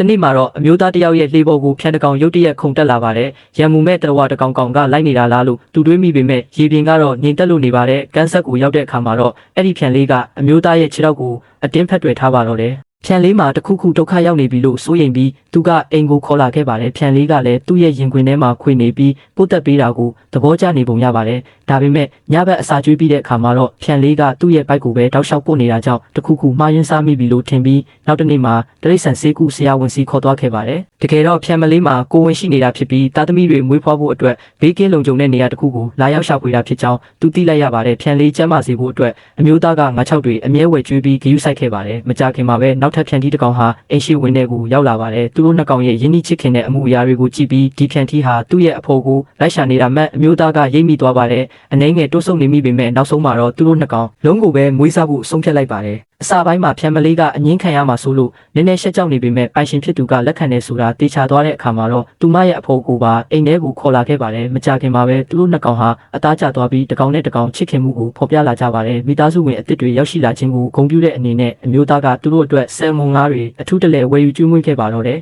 တနေ့မှာတော့အမျိုးသားတယောက်ရဲ့လေပေါ်ကိုဖြန်တကောင်ရုတ်တရက်ခုန်တက်လာပါတယ်။ရံမူမဲ့တရဝတကောင်ကောင်ကလိုက်နေတာလားလို့သူတွေးမိပေမဲ့ရေပြင်ကတော့ငြိမ်သက်လို့နေပါတယ်။ကန်းဆက်ကိုရောက်တဲ့အခါမှာတော့အဲ့ဒီဖြန်လေးကအမျိုးသားရဲ့ခြေထောက်ကိုအတင်းဖက်တွယ်ထားပါတော့တယ်။ဖြန်လေးမှာတခုခုဒုက္ခရောက်နေပြီလို့စိုးရိမ်ပြီးသူကအိမ်ကိုခေါ်လာခဲ့ပါတယ်ဖြန်လေးကလည်းသူ့ရဲ့ရင်ခွင်ထဲမှာခွေနေပြီးပုတ်တက်ပေးတာကိုသဘောကျနေပုံရပါတယ်ဒါပေမဲ့ညဘက်အစာကျွေးပြီးတဲ့အခါမှာတော့ဖြန်လေးကသူ့ရဲ့ဘိုက်ကိုပဲတောက်လျှောက်ပုတ်နေတာကြောင့်တခုခုမှားယွင်းစားမိပြီလို့ထင်ပြီးနောက်တစ်နေ့မှာတရိတ်ဆန်ဆေးကုဆရာဝန်စီခေါ်သွားခဲ့ပါတယ်တကယ်တော့ဖြန်မလေးမှာကိုဝင်ရှိနေတာဖြစ်ပြီးတာသမီတွေမွေးဖွားဖို့အတွက်ဘေးကင်းလုံခြုံတဲ့နေရာတစ်ခုကိုလာရောက်ရှာဖွေတာဖြစ်ကြောင်းသူသိလိုက်ရပါတယ်ဖြန်လေးကျမ်းမာစေဖို့အတွက်အမျိုးသားကငါးချောက်တွေအမြဲဝယ်ကျွေးပြီးဂရုစိုက်ခဲ့ပါတယ်မကြခင်မှာပဲနောက်ထပ်ဖြန်တီးတစ်ကောင်ဟာအိမ်ရှိဝင်တဲ့ကိုရောက်လာပါတယ်သူတို့နှစ်ကောင်ရဲ့ရင်းနှီးချစ်ခင်တဲ့အမှုအရာတွေကိုကြည့်ပြီးဒီဖြန်တီးဟာသူ့ရဲ့အဖိုးကိုလိုက်ရှာနေတာမှအမျိုးသားကရိပ်မိသွားပါတယ်အနှဲငယ်တိုးဆုပ်နေမိပေမဲ့နောက်ဆုံးမှာတော့သူတို့နှစ်ကောင်လုံးကိုပဲမွေးစားဖို့ဆုံးဖြတ်လိုက်ပါတယ်အစာပိုင်းမှာဖြန်မလေးကအငင်းခံရမှာဆိုလို့နည်းနည်းရှက်ကြောက်နေပေမဲ့ပိုင်ရှင်ဖြစ်သူကလက်ခံနေဆိုတာတေချာသွားတဲ့အခါမှာတော့သူမရဲ့အဖိုးကိုပါအိမ်ထဲကိုခေါ်လာခဲ့ပါတယ်မကြခင်မှာပဲသူတို့နှစ်ကောင်ဟာအသားကျသွားပြီးတစ်ကောင်နဲ့တစ်ကောင်ချစ်ခင်မှုကိုဖော်ပြလာကြပါတယ်မိသားစုဝင်အသစ်တွေရောက်ရှိလာခြင်းကိုဂုဏ်ပြုတဲ့အနေနဲ့အမျိုးသားကသူတို့အတွက်ဆယ်မွန်ငါးတွေအထူးတလဲဝယ်ယူကျွေးမွေးခဲ့ပါတော့တယ်